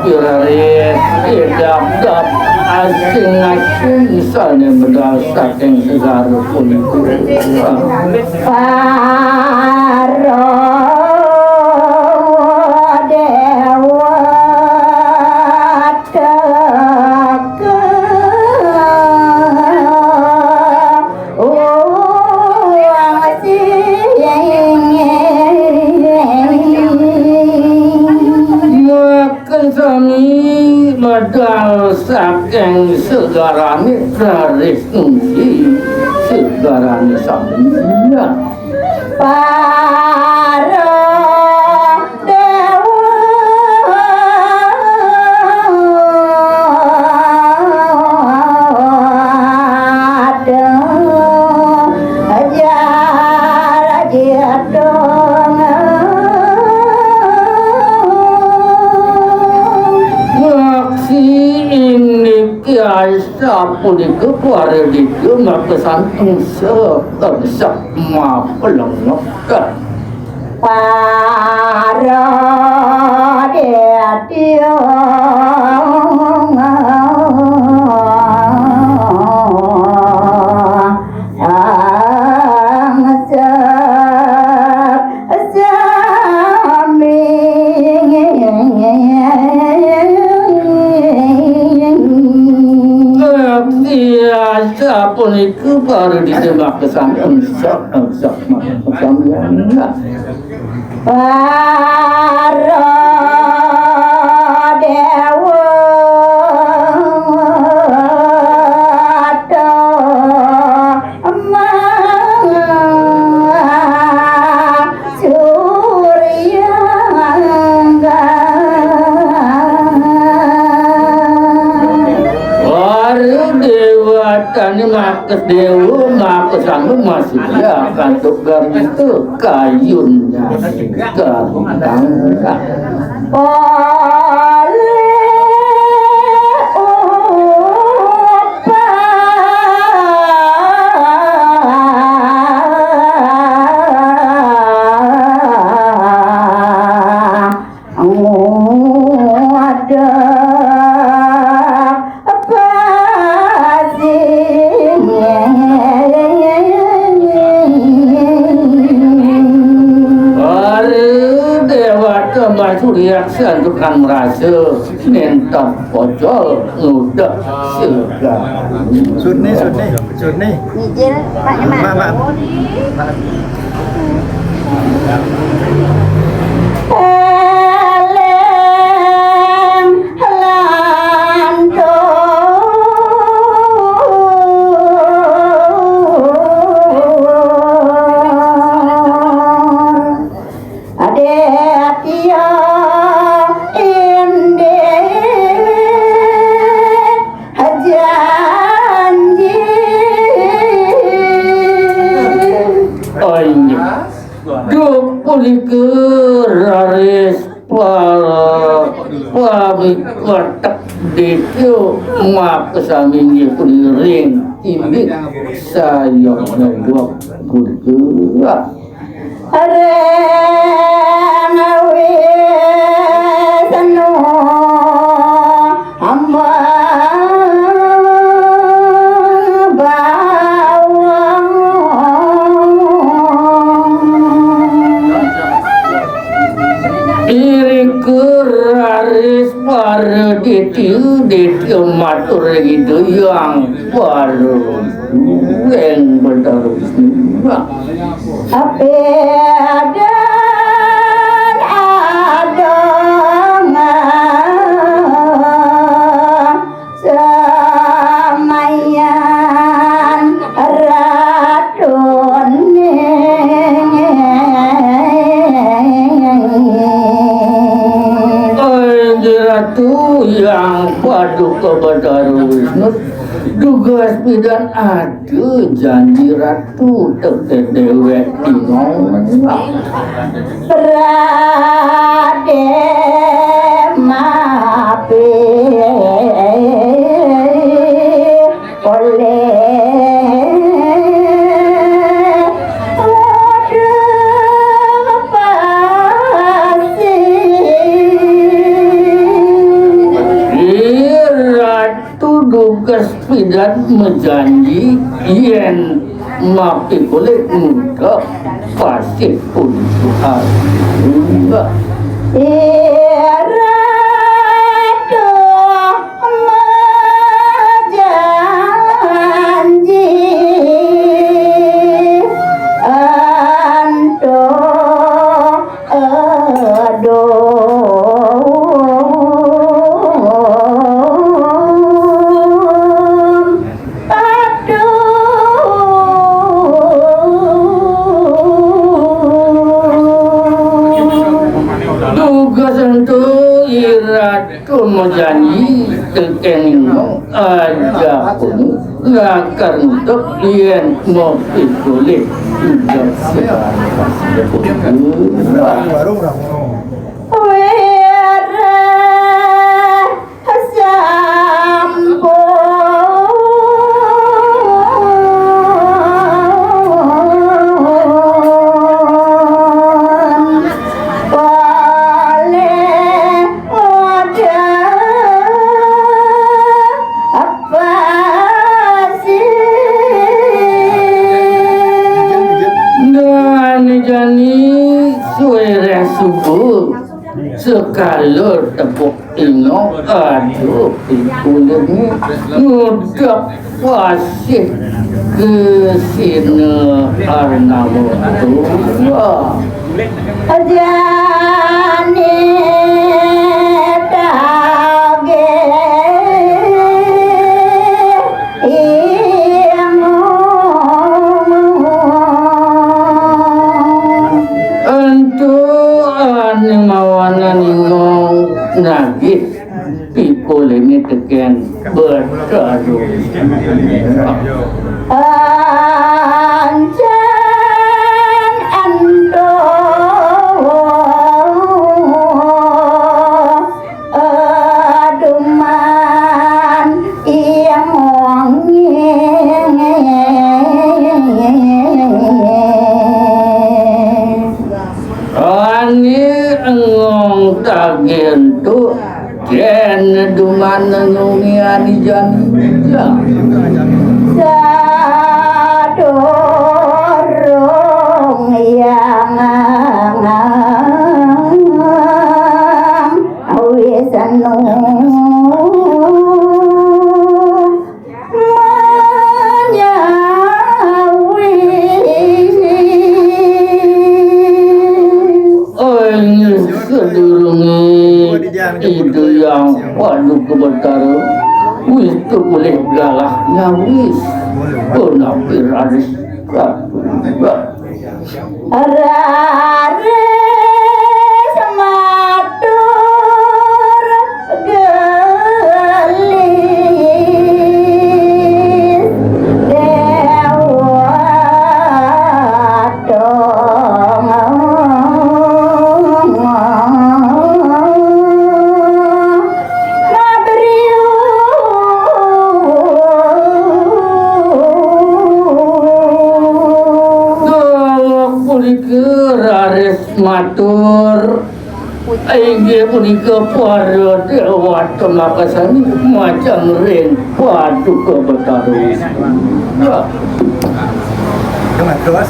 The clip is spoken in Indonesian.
piraris idap-dap asing-asing sane medal saking segara punika para dewa sami medal saking segarane raris nungsi segarane samina para punika para ditu makesan setersak mapelengok para dewa punika baru ditembak kesan emsak para dewa tani makes dewa makes anu masih ya kantuk gar itu kayunnya gantang Suryaksana tukang merasa nentak pocol ngudak segar Surni Nyicil Pak Emak raris para watak ditu makesami puring imbik sayang nembok kudu ditiu matur gitu yang baru yang berterus apa ada samayan ratun ratu yang paduka Bathara Wisnu dugas pidan adu janji ratu teke dewek ingong Rade mape oleh tugas pidat menjanji yen mapi kulit muka pasti pun soal enggak Iratu menjanji anto tugas untuk iratu menjanji kekeningong aja pun ngakar untuk yen mapi kulit juga Warung lah. Wira sampun paling ada apa sih dan jani suara subuh sekalor tepuk ino aduh kulitnya ngudak pasih ke sini arnamu tua Ajani tage untuk animawana ningong nagit pikul ini teken bertaruh Anjan ando aduman yang ani engong tagen tu ken duman nungi ani jani sadorong yang awisanu sedurungi itu yang waduh kebentar wis tu boleh galah nyawis penampir aris Rare sematur gelis dewa dong raris matur aige punika para dewa temakasani macam ring padu ke betaru Dengan terus